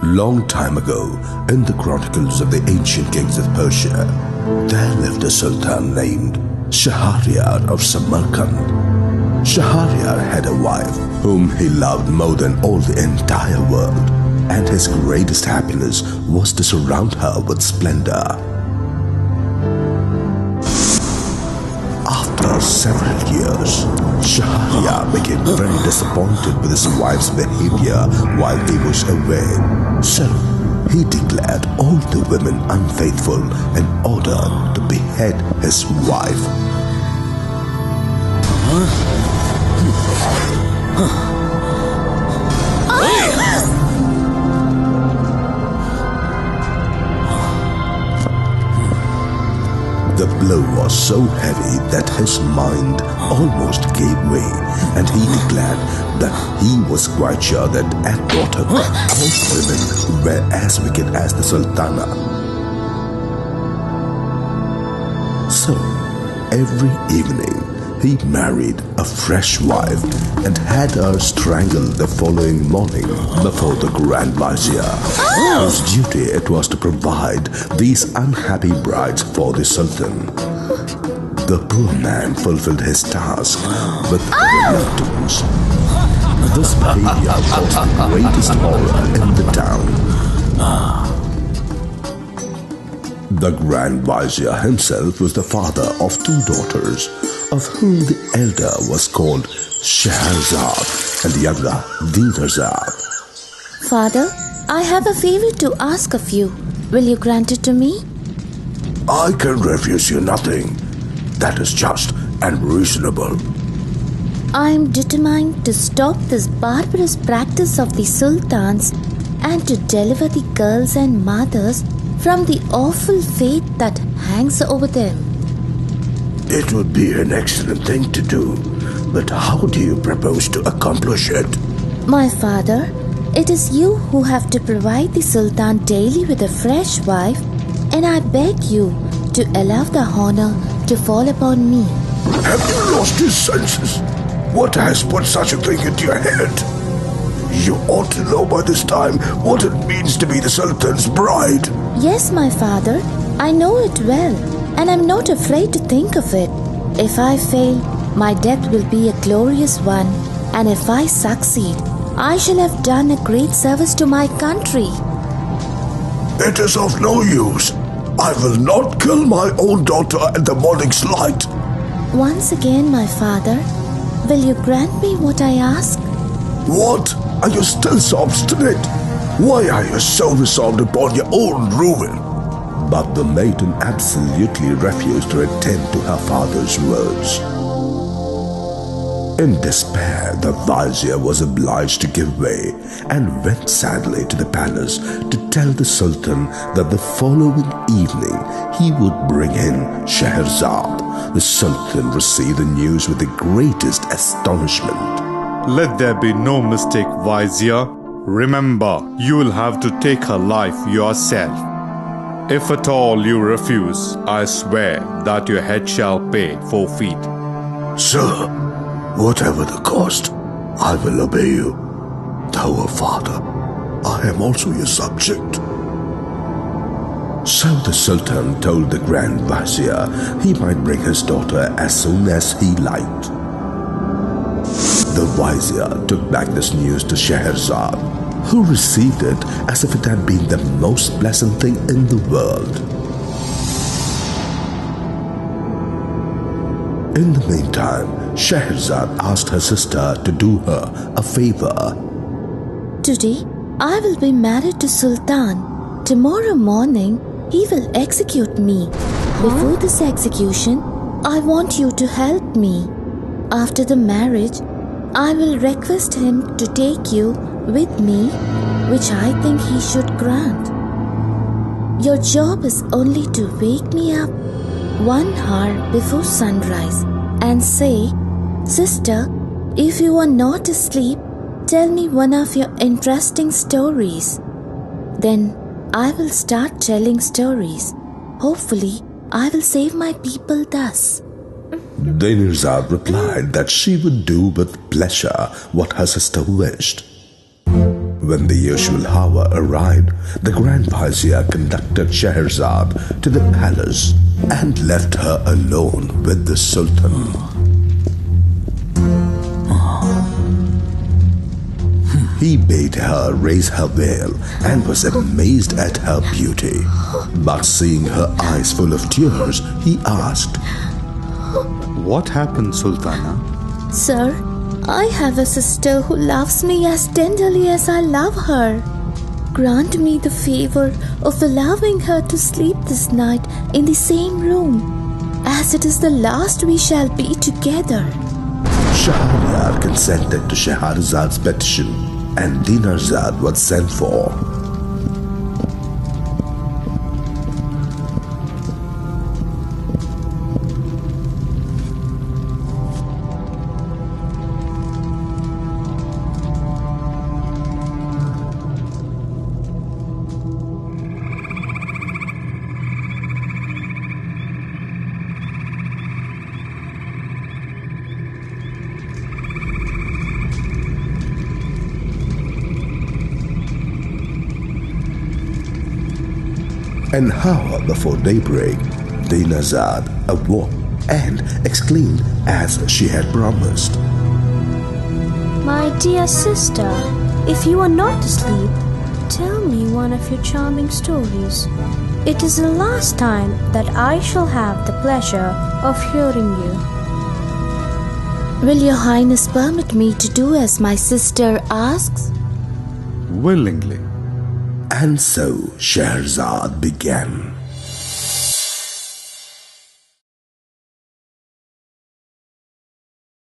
Long time ago, in the chronicles of the ancient kings of Persia, there lived a sultan named Shahryar of Samarkand. Shahryar had a wife whom he loved more than all the entire world, and his greatest happiness was to surround her with splendor. After several years, Shahryar became very disappointed with his wife's behavior while he was away. So, he declared all the women unfaithful in order to behead his wife. The blow was so heavy that his mind almost gave way, and he declared that he was quite sure that at bottom all women were as wicked as the Sultana. So, every evening he married a fresh wife and had her strangled the following morning before the Grand Vizier, whose duty it was to provide these unhappy brides for the Sultan. The poor man fulfilled his task with reluctance. This behavior caused the greatest horror in the town. The Grand Vizier himself was the father of two daughters, of whom the elder was called Scheherazade and the younger Dinarzade. Father, I have a favor to ask of you. Will you grant it to me? I can refuse you nothing. That is just and reasonable. I am determined to stop this barbarous practice of the sultans and to deliver the girls and mothers from the awful fate that hangs over them. It would be an excellent thing to do, but how do you propose to accomplish it? My father, it is you who have to provide the sultan daily with a fresh wife, and I beg you to allow the honor to fall upon me. Have you lost your senses? What has put such a thing into your head? You ought to know by this time what it means to be the Sultan's bride. Yes, my father, I know it well, and I'm not afraid to think of it. If I fail, my death will be a glorious one, and if I succeed, I shall have done a great service to my country. It is of no use. I will not kill my own daughter at the morning's light. Once again, my father, will you grant me what I ask? What? Are you still so obstinate? Why are you so resolved upon your own ruin? But the maiden absolutely refused to attend to her father's words. In despair, the vizier was obliged to give way and went sadly to the palace to tell the Sultan that the following evening he would bring in Scheherazade. The Sultan received the news with the greatest astonishment. Let there be no mistake, Vizier. Remember, you will have to take her life yourself. If at all you refuse, I swear that your head shall pay forfeit. Sir, whatever the cost, I will obey you. Thou a father, I am also your subject. So the Sultan told the Grand Vizier he might bring his daughter as soon as he liked. The Vizier took back this news to Scheherazade, who received it as if it had been the most pleasant thing in the world. In the meantime, Scheherazade asked her sister to do her a favor. Today, I will be married to Sultan. Tomorrow morning, he will execute me. Before this execution, I want you to help me. After the marriage, I will request him to take you with me, which I think he should grant. Your job is only to wake me up 1 hour before sunrise and say, "Sister, if you are not asleep, tell me one of your interesting stories." Then I will start telling stories. Hopefully, I will save my people thus. Dinarzad replied that she would do with pleasure what her sister wished. When the usual hour arrived, the Grand Vizier conducted Scheherazade to the palace and left her alone with the Sultan. He bade her raise her veil and was amazed at her beauty. But seeing her eyes full of tears, he asked, What happened, Sultana? Sir, I have a sister who loves me as tenderly as I love her. Grant me the favor of allowing her to sleep this night in the same room, as it is the last we shall be together. Shahryar consented to Scheherazade's petition, and Dinarzad was sent for. An hour before daybreak, Dinarzad awoke and exclaimed as she had promised. My dear sister, if you are not asleep, tell me one of your charming stories. It is the last time that I shall have the pleasure of hearing you. Will your Highness permit me to do as my sister asks? Willingly. And so Scheherazade began.